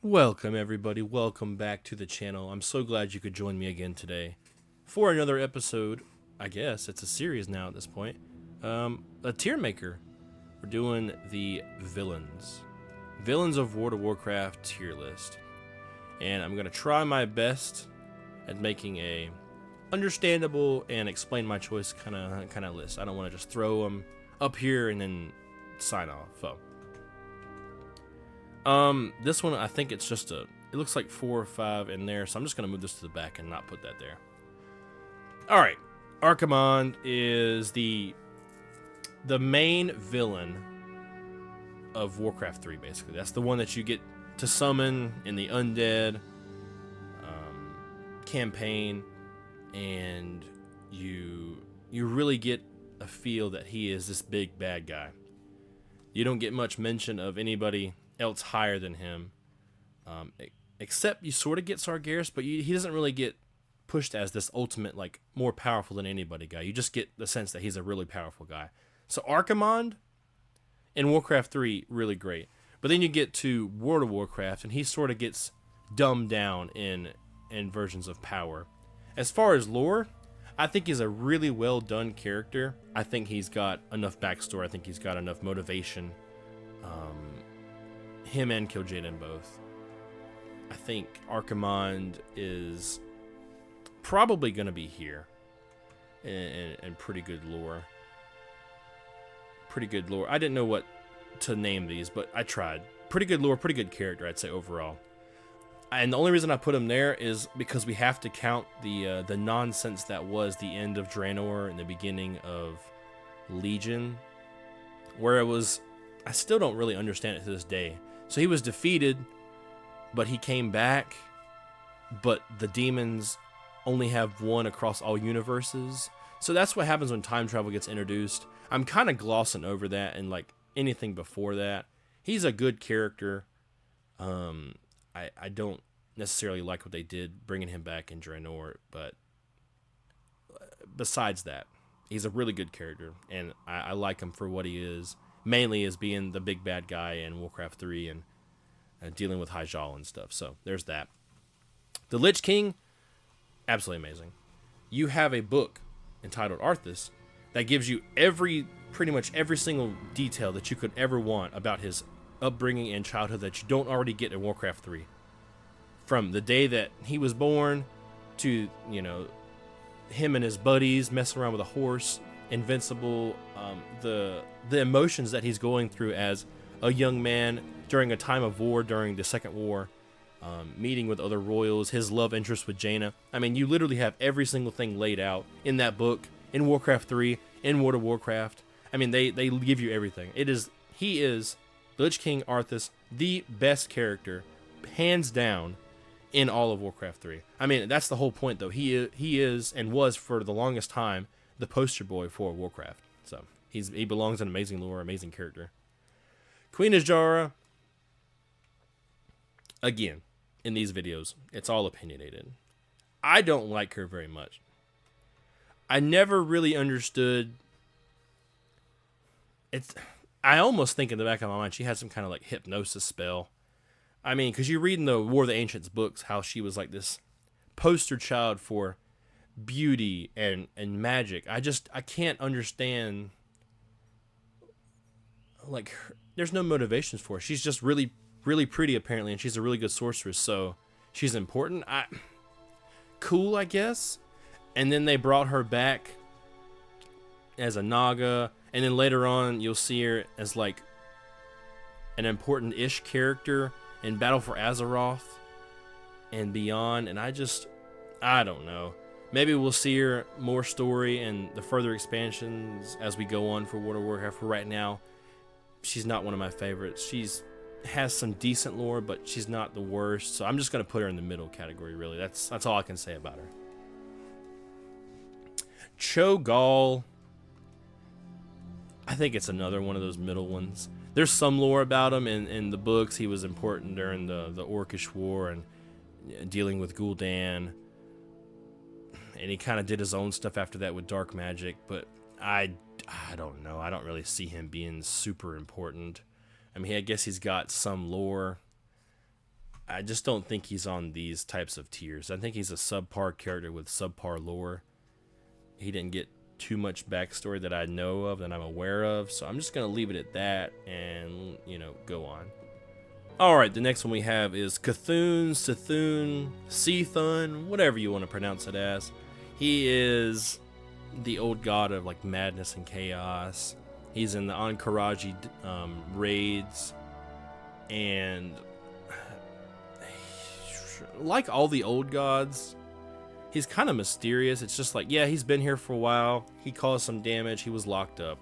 Welcome everybody, welcome back to the channel. I'm so glad you could join me again today for another episode. I guess it's a series now at this point. A tier maker. We're doing the Villains of World of Warcraft tier list. And I'm gonna try my best at making a understandable and explain my choice kind of list. I don't want to just throw them up here and then sign off. This one, I think it's just it looks like 4 or 5 in there, so I'm just going to move this to the back and not put that there. Alright, Archimonde is the main villain of Warcraft 3, basically. That's the one that you get to summon in the Undead campaign, and you really get a feel that he is this big bad guy. You don't get much mention of anybody else higher than him, except you sort of get Sargeras, but he doesn't really get pushed as this ultimate, like, more powerful than anybody guy. You just get the sense that he's a really powerful guy. So Archimonde in Warcraft 3, really great. But then you get to World of Warcraft, and he sort of gets dumbed down in versions of power. As far as lore, I think he's a really well done character. I think he's got enough backstory. I think he's got enough motivation. Him and Kil'jaeden both. I think Archimonde is probably going to be here. And pretty good lore. Pretty good lore. I didn't know what to name these, but I tried. Pretty good lore, pretty good character, I'd say, overall. And the only reason I put him there is because we have to count the nonsense that was the end of Draenor and the beginning of Legion, where it was, I still don't really understand it to this day. So he was defeated, but he came back, but the demons only have one across all universes. So that's what happens when time travel gets introduced. I'm kind of glossing over that and like anything before that. He's a good character. I don't necessarily like what they did bringing him back in Draenor, but besides that, he's a really good character, and I like him for what he is, mainly as being the big bad guy in Warcraft 3 and dealing with Cho'gall and stuff. So there's that. The Lich King, absolutely amazing. You have a book entitled Arthas that gives you pretty much every single detail that you could ever want about his upbringing and childhood that you don't already get in Warcraft 3. From the day that he was born to, him and his buddies messing around with a horse, invincible, the emotions that he's going through as a young man during a time of war, during the Second War, meeting with other royals, his love interest with Jaina. I mean, you literally have every single thing laid out in that book, in Warcraft 3, in World of Warcraft. I mean, they give you everything. He is the Lich King Arthas, the best character, hands down, in all of Warcraft 3. I mean, that's the whole point, though. He is and was for the longest time the poster boy for Warcraft. So he belongs in amazing lore, amazing character. Queen Azshara, again, in these videos, it's all opinionated. I don't like her very much. I never really understood. I almost think in the back of my mind she had some kind of like hypnosis spell. I mean, because you read in the War of the Ancients books how she was like this poster child for beauty and magic. I can't understand. Like, there's no motivations for her. She's just really, really pretty apparently, and she's a really good sorceress. So she's important. Cool, I guess. And then they brought her back as a Naga, and then later on you'll see her as like an important-ish character in Battle for Azeroth and beyond, and I don't know. Maybe we'll see her more story and the further expansions as we go on for World of Warcraft. For right now, she's not one of my favorites. She's has some decent lore, but she's not the worst, so I'm just going to put her in the middle category, really. That's all I can say about her. Cho'gall, I think it's another one of those middle ones. There's some lore about him in the books. He was important during the Orcish War and dealing with Gul'dan. And he kind of did his own stuff after that with dark magic. But I don't know. I don't really see him being super important. I mean, I guess he's got some lore. I just don't think he's on these types of tiers. I think he's a subpar character with subpar lore. He didn't get too much backstory that I know of, that I'm aware of, so I'm just going to leave it at that and, go on. Alright, the next one we have is C'Thun, C'Thun, C'Thun, whatever you want to pronounce it as. He is the old god of, like, madness and chaos. He's in the Ahn'Qiraji raids, and like all the old gods, he's kind of mysterious. It's just like, yeah, he's been here for a while. He caused some damage. He was locked up.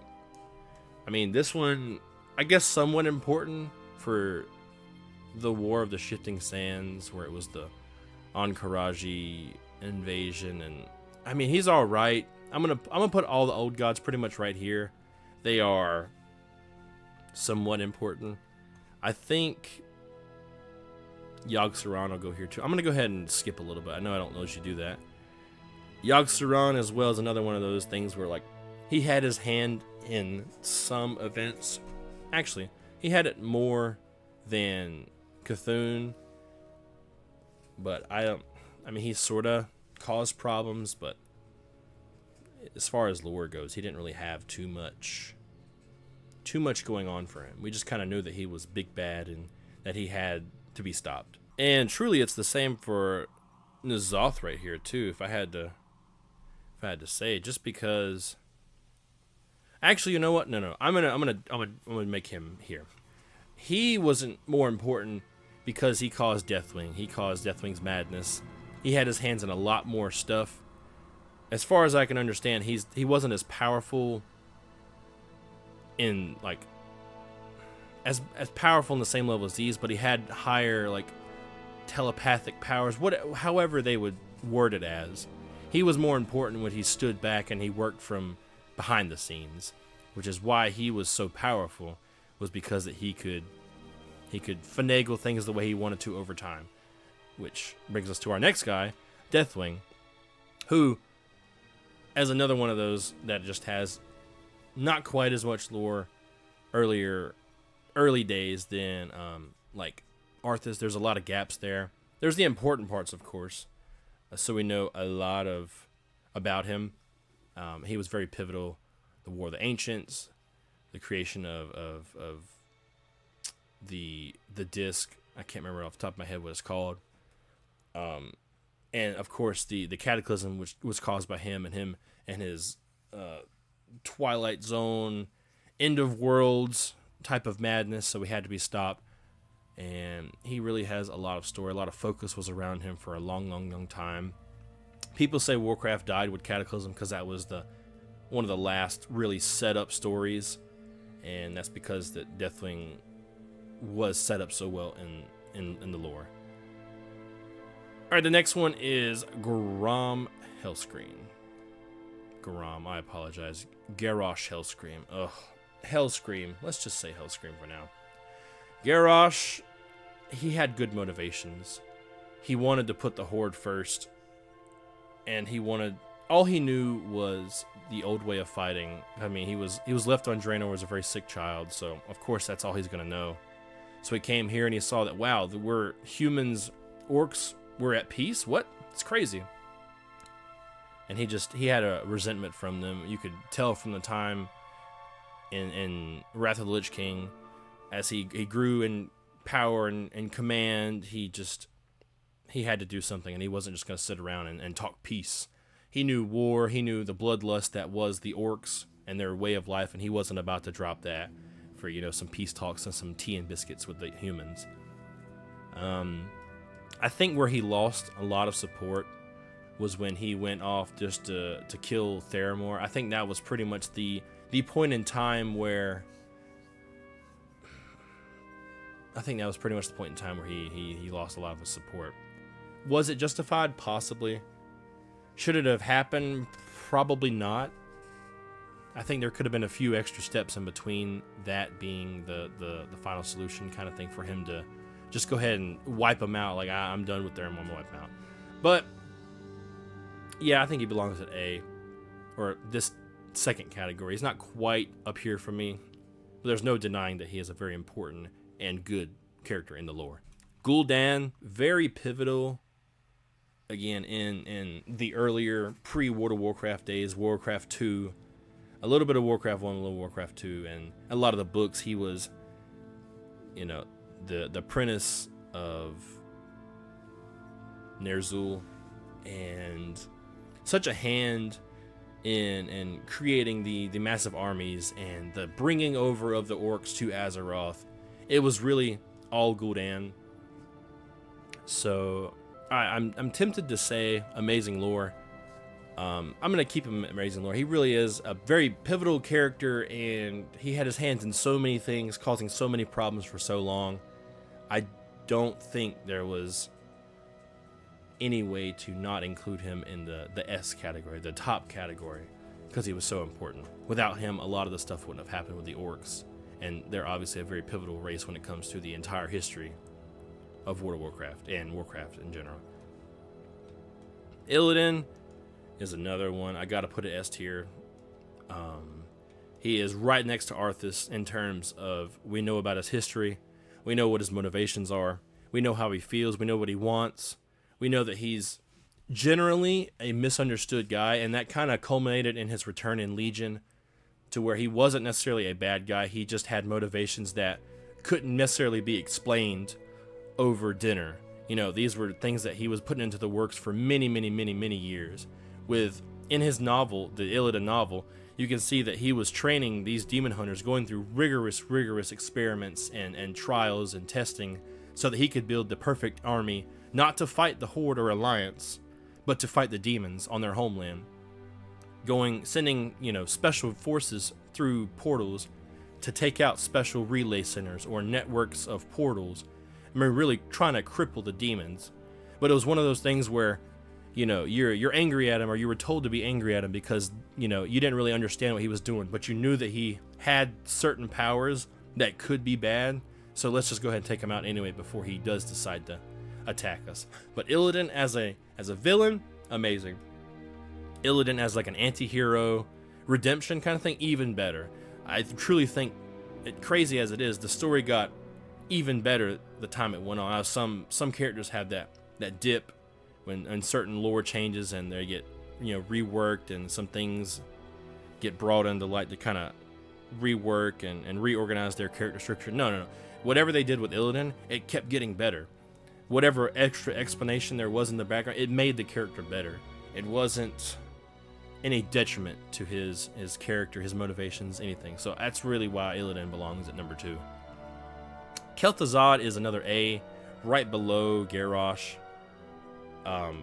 I mean, this one, I guess somewhat important for the War of the Shifting Sands, where it was the Ahn'Qiraji invasion, and I mean, he's all right. I'm gonna put all the old gods pretty much right here. They are somewhat important. I think Yogg-Saron will go here too. I'm going to go ahead and skip a little bit. I know I don't let you do that. Yogg-Saron as well is another one of those things where, like, he had his hand in some events. Actually, he had it more than C'Thun. But I mean, he sort of caused problems, but as far as lore goes, he didn't really have too much going on for him. We just kind of knew that he was big bad and that he had to be stopped. And truly, it's the same for N'Zoth right here too. If I had to say, just because. Actually, you know what? No. I'm gonna make him here. He wasn't more important because he caused Deathwing. He caused Deathwing's madness. He had his hands in a lot more stuff. As far as I can understand, he wasn't as powerful in, like, as powerful in the same level as these, but he had higher, like, telepathic powers, however they would word it as. He was more important when he stood back and he worked from behind the scenes, which is why he was so powerful, was because that he could finagle things the way he wanted to over time. Which brings us to our next guy, Deathwing, who, as another one of those that just has not quite as much lore early days than like Arthas. There's a lot of gaps there. There's the important parts, of course, so we know a lot about him. He was very pivotal. The War of the Ancients, the creation of the disc. I can't remember off the top of my head what it's called. And of course the cataclysm, which was caused by him and his Twilight Zone, end of worlds type of madness. So we had to be stopped. And he really has a lot of story. A lot of focus was around him for a long time. People say Warcraft died with Cataclysm because that was one of the last really set up stories, and that's because that Deathwing was set up so well in the lore. All right, the next one is Garrosh Hellscream. I apologize. Garrosh Hellscream. Ugh, Hellscream. Let's just say Hellscream for now. Garrosh, he had good motivations. He wanted to put the Horde first, and all he knew was the old way of fighting. I mean, he was left on Draenor as a very sick child, so of course that's all he's gonna know. So he came here and he saw that, wow, we're humans, orcs, we're at peace? What? It's crazy. And he had a resentment from them. You could tell from the time in Wrath of the Lich King, as he grew in power and command, he had to do something, and he wasn't just going to sit around and talk peace. He knew war, he knew the bloodlust that was the orcs and their way of life, and he wasn't about to drop that for, some peace talks and some tea and biscuits with the humans. I think where he lost a lot of support was when he went off just to kill Theramore. I think that was pretty much the point in time where he lost a lot of his support. Was it justified? Possibly. Should it have happened? Probably not. I think there could have been a few extra steps in between that being the final solution kind of thing for him to just go ahead and wipe him out. Like, I'm done with Theramore, I'm going to wipe him out. But, yeah, I think he belongs at A, or this second category. He's not quite up here for me, but there's no denying that he is a very important and good character in the lore. Gul'dan, very pivotal. Again, in the earlier pre-World of Warcraft days, Warcraft 2, a little bit of Warcraft 1, a little Warcraft 2, and a lot of the books, he was, the apprentice of Ner'zhul, and such a hand in creating the massive armies and the bringing over of the orcs to Azeroth. It was really all Gul'dan. So I'm tempted to say amazing lore. I'm gonna keep him amazing lore. He really is a very pivotal character, and he had his hands in so many things, causing so many problems for so long. I don't think there was any way to not include him in the S category, the top category, because he was so important. Without him, a lot of the stuff wouldn't have happened with the orcs, and they're obviously a very pivotal race when it comes to the entire history of World of Warcraft and Warcraft in general. Illidan is another one. I gotta put it S tier. He is right next to Arthas in terms of, we know about his history, we know what his motivations are, we know how he feels, we know what he wants, we know that he's generally a misunderstood guy, and that kind of culminated in his return in Legion, to where he wasn't necessarily a bad guy, he just had motivations that couldn't necessarily be explained over dinner. These were things that he was putting into the works for many, many, many, many years. In his novel, the Illidan novel, you can see that he was training these demon hunters, going through rigorous experiments and trials and testing, so that he could build the perfect army, not to fight the Horde or Alliance, but to fight the demons on their homeland. Sending, special forces through portals to take out special relay centers or networks of portals. Really trying to cripple the demons. But it was one of those things where, you're angry at him, or you were told to be angry at him because, you didn't really understand what he was doing, but you knew that he had certain powers that could be bad. So let's just go ahead and take him out anyway before he does decide to attack us. But Illidan as a villain, amazing. Illidan as like an anti-hero, redemption kind of thing, even better. I truly think, crazy as it is, the story got even better the time it went on. Some characters have that dip when certain lore changes and they get reworked, and some things get brought into light to kind of rework and reorganize their character structure. No. Whatever they did with Illidan, it kept getting better. Whatever extra explanation there was in the background, it made the character better. It wasn't any detriment to his character, his motivations, anything. So that's really why Illidan belongs at number 2. Kel'Thuzad is another A, right below Garrosh. A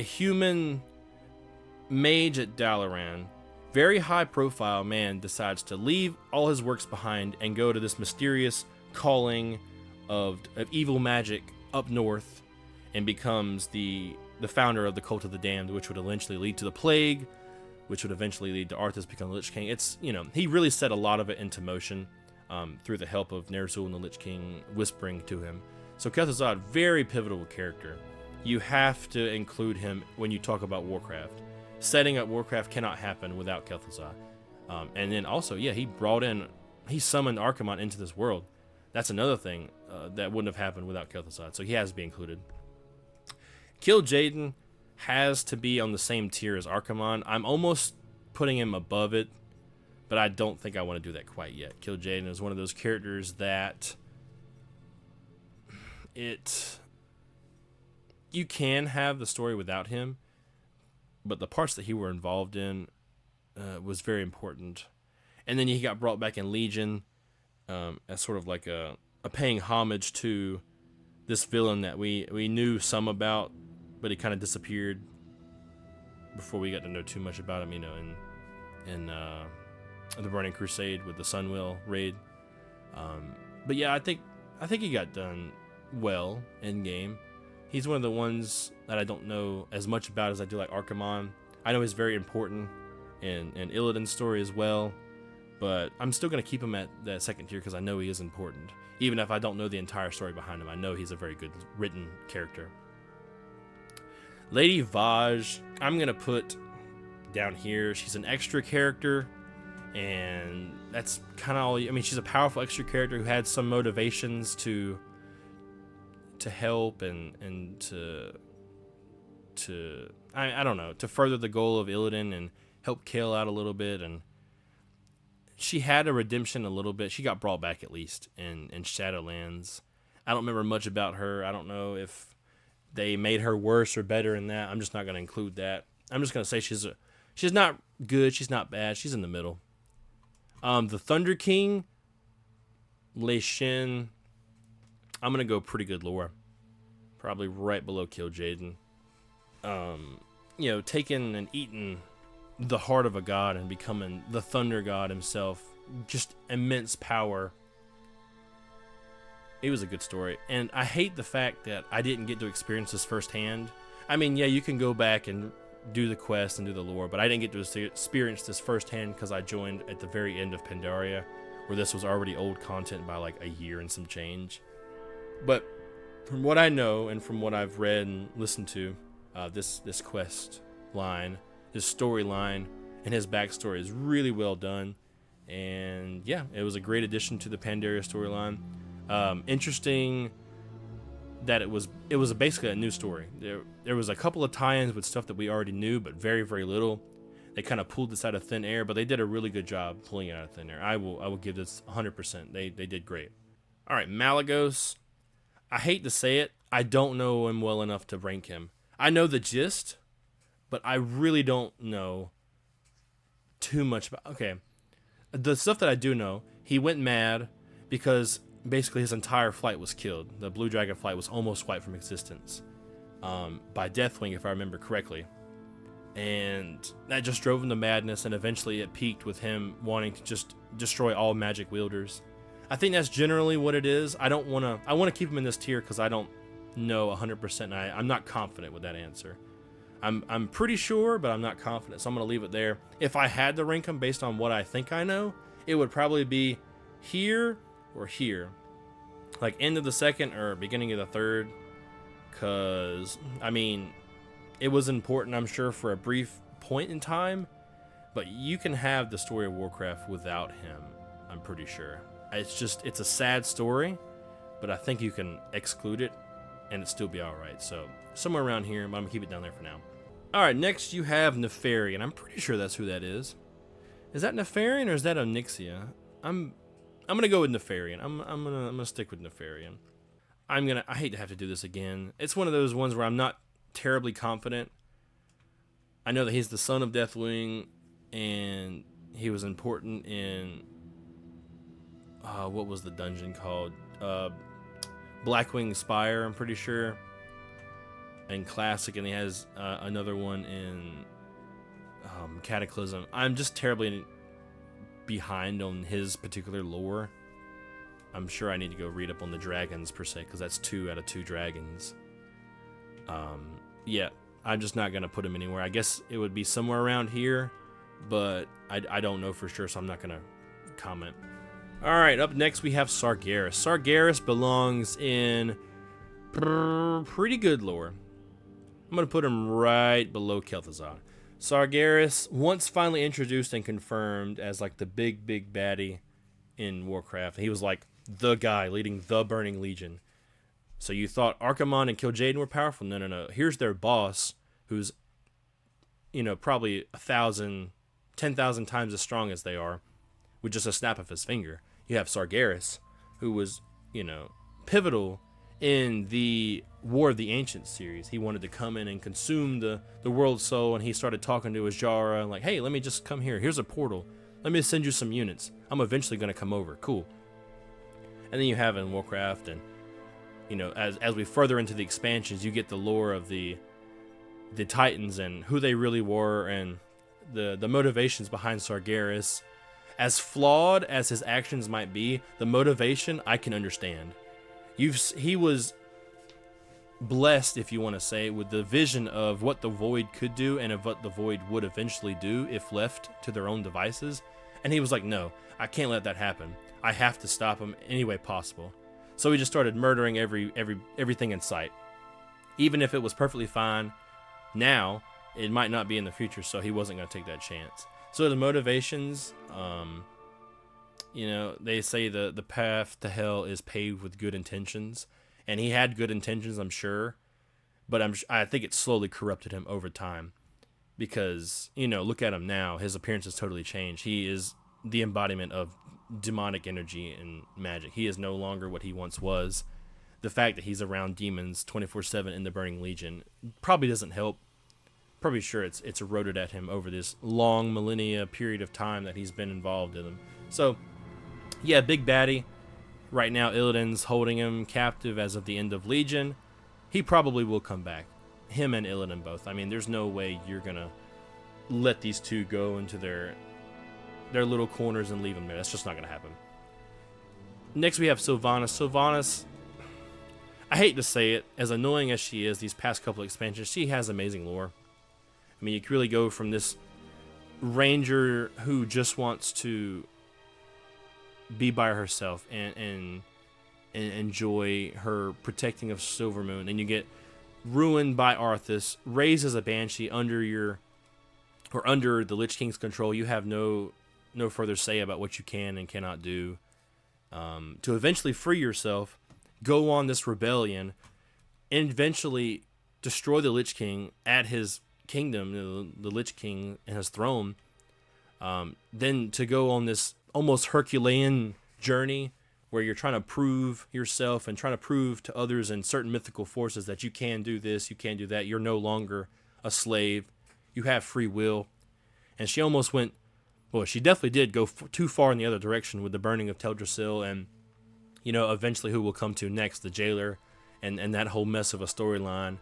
human mage at Dalaran, very high profile man, decides to leave all his works behind and go to this mysterious calling of evil magic up north, and becomes the founder of the Cult of the Damned, which would eventually lead to the Plague, which would eventually lead to Arthas becoming Lich King. He really set a lot of it into motion. Through the help of Ner'zhul and the Lich King whispering to him. So Kel'Thuzad, very pivotal character. You have to include him when you talk about Warcraft. Setting up Warcraft cannot happen without Kel'Thuzad. And then also, he summoned Archimonde into this world. That's another thing that wouldn't have happened without Kel'Thuzad. So he has to be included. Kil'jaeden has to be on the same tier as Archimonde. I'm almost putting him above it, but I don't think I want to do that quite yet. Kil'jaeden is one of those characters that you can have the story without him, but the parts that he were involved in was very important. And then he got brought back in Legion as sort of like a paying homage to this villain that we knew some about, but he kind of disappeared before we got to know too much about him, in the Burning Crusade with the Sunwell raid. But yeah, I think he got done well in game. He's one of the ones that I don't know as much about as I do like Archimonde. I know he's very important in Illidan's story as well, but I'm still going to keep him at that second tier because I know he is important. Even if I don't know the entire story behind him, I know he's a very good written character. Lady Vashj, I'm going to put down here. She's an extra character, and that's kind of all. She's a powerful extra character who had some motivations to to help and to I don't know, to further the goal of Illidan and help Kael out a little bit. And she had a redemption a little bit. She got brought back at least in Shadowlands. I don't remember much about her. I don't know if they made her worse or better in that. I'm just not going to include that. I'm just going to say she's not good. She's not bad. She's in the middle. The Thunder King, Shen, I'm going to go pretty good lore. Probably right below Kil'jaeden. Taking and eating the heart of a god and becoming the thunder god himself. Just immense power. It was a good story. And I hate the fact that I didn't get to experience this firsthand. I mean, yeah, you can go back and do the quest and do the lore, but I didn't get to experience this firsthand because I joined at the very end of Pandaria, where this was already old content by like a year and some change. But from what I know and from what I've read and listened to, this quest line, this storyline, and his backstory is really well done. And yeah, it was a great addition to the Pandaria storyline. Interesting that it was basically a new story. There was a couple of tie-ins with stuff that we already knew, but very, very little. They kind of pulled this out of thin air, but they did a really good job pulling it out of thin air. I will give this 100%. They did great. All right, Malygos. I hate to say it, I don't know him well enough to rank him. I know the gist, but I really don't know too much about. Okay, the stuff that I do know, he went mad because basically his entire flight was killed. The Blue Dragon flight was almost wiped from existence by Deathwing, if I remember correctly. And that just drove him to madness, and eventually it peaked with him wanting to just destroy all magic wielders. I think that's generally what it is. I want to keep him in this tier because I don't know 100%, and I'm not confident with that answer. I'm pretty sure, but I'm not confident, so I'm going to leave it there. If I had to rank him based on what I think I know, it would probably be here or here. Like end of the second or beginning of the third. Because, I mean, it was important, I'm sure, for a brief point in time. But you can have the story of Warcraft without him, I'm pretty sure. It's a sad story, but I think you can exclude it and it still be alright. So, somewhere around here, but I'm going to keep it down there for now. Alright, next you have Nefarian. I'm pretty sure that's who that is. Is that Nefarian or is that Onyxia? I'm gonna go with Nefarian. I'm gonna stick with Nefarian. I hate to have to do this again. It's one of those ones where I'm not terribly confident. I know that he's the son of Deathwing, and he was important in what was the dungeon called? Blackwing Spire, I'm pretty sure. And Classic, and he has another one in Cataclysm. I'm just terribly behind on his particular lore. I'm sure I need to go read up on the dragons per se, because that's 2 out of 2 dragons. Yeah, I'm just not gonna put him anywhere. I guess it would be somewhere around here, but I don't know for sure, so I'm not gonna comment. Alright, up next we have Sargeras. Sargeras belongs in pretty good lore. I'm gonna put him right below Kel'Thuzad. Sargeras, once finally introduced and confirmed as like the big baddie in Warcraft. He was like the guy leading the Burning Legion. So you thought Archimonde and Kil'jaeden were powerful? No. Here's their boss, who's, probably 1,000, 10,000 times as strong as they are, with just a snap of his finger. You have Sargeras, who was, pivotal in the War of the Ancients series. He wanted to come in and consume the world soul, and he started talking to Azshara, like, hey, let me just come here. Here's a portal. Let me send you some units. I'm eventually going to come over. Cool. And then you have in Warcraft, and, as we further into the expansions, you get the lore of the Titans and who they really were, and the motivations behind Sargeras. As flawed as his actions might be, the motivation I can understand. He was blessed, if you want to say, with the vision of what the Void could do and of what the Void would eventually do if left to their own devices. And he was like, no, I can't let that happen. I have to stop them any way possible. So he just started murdering everything in sight. Even if it was perfectly fine, now it might not be in the future, so he wasn't going to take that chance. So the motivations, they say the path to hell is paved with good intentions. and he had good intentions, I'm sure, but I think it slowly corrupted him over time, because, you know, look at him now. His appearance has totally changed. He is the embodiment of demonic energy and magic. He is no longer what he once was. The fact that he's around demons 24/7 in the Burning Legion probably doesn't help. Probably sure it's eroded at him over this long millennia period of time that he's been involved in them. So, yeah, big baddie. Right now, Illidan's holding him captive as of the end of Legion. He probably will come back. Him and Illidan both. I mean, there's no way you're going to let these two go into their little corners and leave them there. That's just not going to happen. Next, we have Sylvanus. Sylvanus, I hate to say it, as annoying as she is, these past couple expansions, she has amazing lore. I mean, you can really go from this ranger who just wants to be by herself and enjoy her protecting of Silvermoon, and you get ruined by Arthas, raised as a banshee under the Lich King's control. You have no further say about what you can and cannot do. To eventually free yourself, go on this rebellion, and eventually destroy the Lich King at his kingdom, the Lich King and his throne. Then to go on this almost Herculean journey where you're trying to prove yourself and trying to prove to others and certain mythical forces that you can do this, you can do that. You're no longer a slave. You have free will. And she almost went, well, she definitely did go too far in the other direction with the burning of Teldrassil, and, you know, eventually who we'll come to next, the Jailer, and that whole mess of a storyline.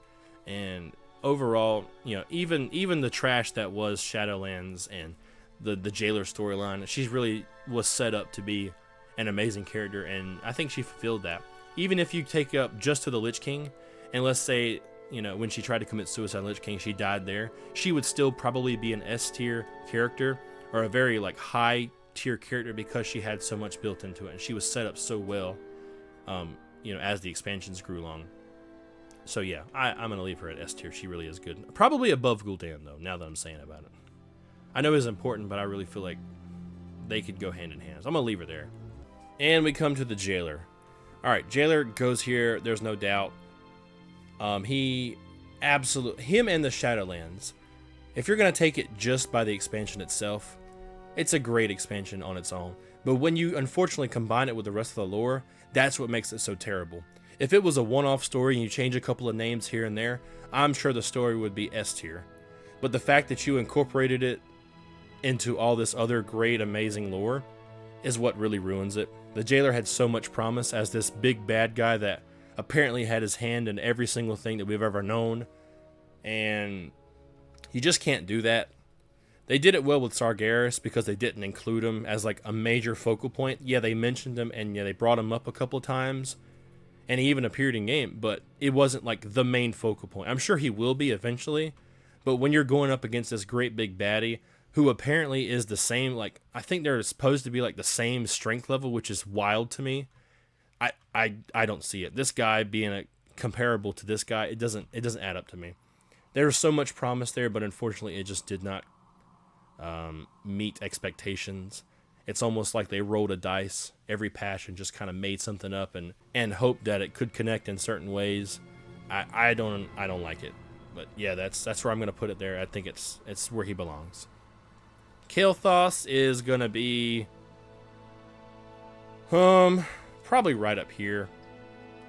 And overall, you know, even the trash that was Shadowlands and the Jailer storyline, she really was set up to be an amazing character, and I think she fulfilled that. Even if you take up just to the Lich King, and let's say, you know, when she tried to commit suicide on Lich King, she died there, she would still probably be an S tier character, or a very like high tier character, because she had so much built into it, and she was set up so well, you know, as the expansions grew along. So yeah, I'm gonna leave her at S tier. She really is good. Probably above Gul'dan though, now that I'm saying about it. I know it's important, but I really feel like they could go hand in hand. So I'm gonna leave her there. And we come to the Jailer. Alright, Jailer goes here, there's no doubt. Him and the Shadowlands. If you're gonna take it just by the expansion itself, it's a great expansion on its own. But when you unfortunately combine it with the rest of the lore, that's what makes it so terrible. If it was a one-off story and you change a couple of names here and there, I'm sure the story would be S tier. But the fact that you incorporated it into all this other great, amazing lore is what really ruins it. The Jailer had so much promise as this big bad guy that apparently had his hand in every single thing that we've ever known, and you just can't do that. They did it well with Sargeras because they didn't include him as like a major focal point. Yeah, they mentioned him, and yeah, they brought him up a couple times, and he even appeared in game, but it wasn't like the main focal point. I'm sure he will be eventually, but when you're going up against this great big baddie, who apparently is the same, like, I think they're supposed to be like the same strength level, which is wild to me. I don't see it. This guy being comparable to this guy, it doesn't add up to me. There was so much promise there, but unfortunately it just did not meet expectations. It's almost like they rolled a dice every patch and just kind of made something up and hoped that it could connect in certain ways. I don't like it. But yeah, that's where I'm gonna put it there. I think it's where he belongs. Kael'thas is gonna be probably right up here.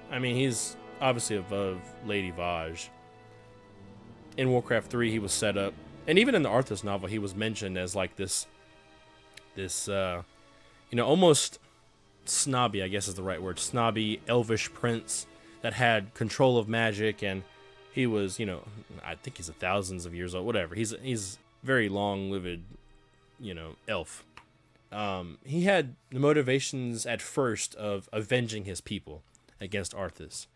I mean, he's obviously above Lady Vashj. In Warcraft 3, he was set up, and even in the Arthas novel, he was mentioned as like this almost snobby, I guess is the right word, snobby elvish prince that had control of magic, and he was, I think he's thousands of years old, whatever. He's very long-lived, elf. He had the motivations at first of avenging his people against Arthas.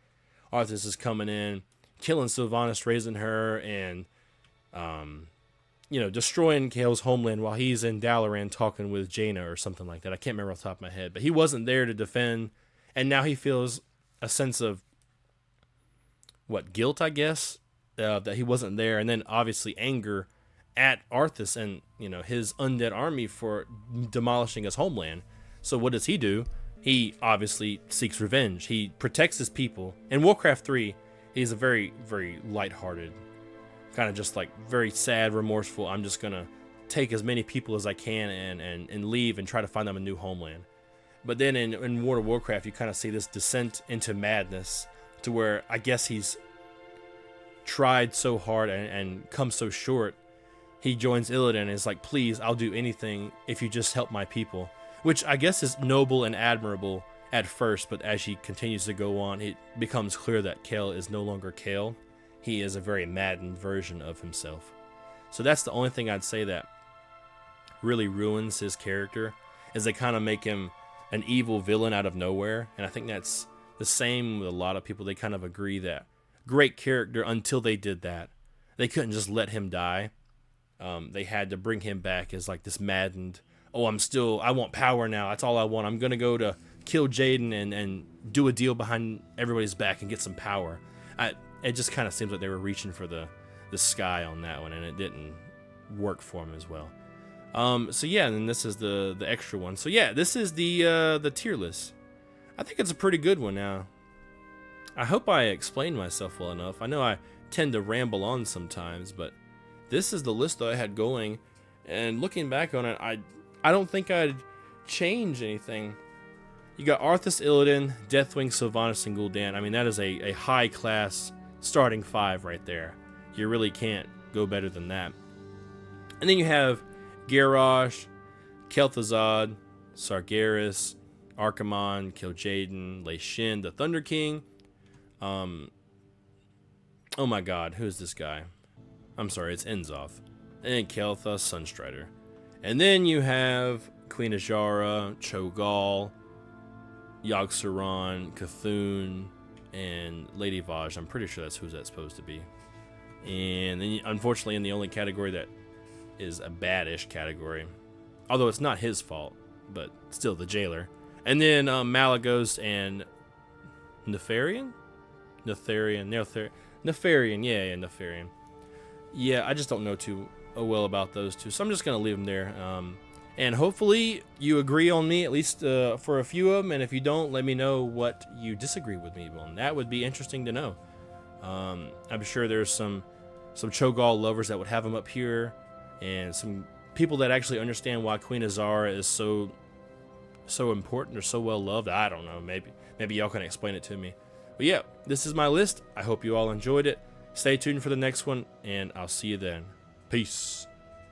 Arthas is coming in, killing Sylvanus, raising her, and destroying Kael's homeland while he's in Dalaran talking with Jaina or something like that. I can't remember off the top of my head, but he wasn't there to defend, and now he feels a sense of guilt, I guess, that he wasn't there, and then obviously anger at Arthas and his undead army for demolishing his homeland. So what does he do? he obviously seeks revenge. He protects his people. In Warcraft 3, he's a very, very lighthearted, kind of just like very sad, remorseful. I'm just going to take as many people as I can and leave and try to find them a new homeland. But then in World of Warcraft, you kind of see this descent into madness to where I guess he's tried so hard and come so short. He joins Illidan and is like, please, I'll do anything if you just help my people. Which I guess is noble and admirable at first, but as he continues to go on, it becomes clear that Kael is no longer Kael. He is a very maddened version of himself. So that's the only thing I'd say that really ruins his character, is they kind of make him an evil villain out of nowhere. And I think that's the same with a lot of people. They kind of agree that great character until they did that. They couldn't just let him die. They had to bring him back as like this maddened, oh, I want power now. That's all I want. I'm going to go to Kil'jaeden and do a deal behind everybody's back and get some power. It just kind of seems like they were reaching for the sky on that one, and it didn't work for him as well. So yeah, and then this is the extra one. So yeah, this is the tier list. I think it's a pretty good one now. I hope I explained myself well enough. I know I tend to ramble on sometimes, but this is the list that I had going, and looking back on it, I don't think I'd change anything. You got Arthas, Illidan, Deathwing, Sylvanus, and Gul'dan. I mean, that is a high-class starting 5 right there. You really can't go better than that. And then you have Garrosh, Kel'Thuzad, Sargeras, Archimonde, Kil'jaeden, Shen, the Thunder King. Oh my god, who's this guy? I'm sorry, it's Enzoth. And Kael'thas Sunstrider. And then you have Queen Azshara, Cho'gall, Yogg-Saron, C'Thun, and Lady Vashj. I'm pretty sure that's who that's supposed to be. And then, unfortunately, in the only category that is a bad-ish category, although it's not his fault, but still the jailer. And then Malygos and Nefarian? Nefarian, yeah, Nefarian. Yeah, I just don't know too well about those two, so I'm just going to leave them there. And hopefully you agree on me, at least for a few of them, and if you don't, let me know what you disagree with me on. That would be interesting to know. I'm sure there's some Cho'gall lovers that would have them up here, and some people that actually understand why Queen Azshara is so important or so well loved. I don't know, maybe y'all can explain it to me. But yeah, this is my list. I hope you all enjoyed it. Stay tuned for the next one, and I'll see you then. Peace.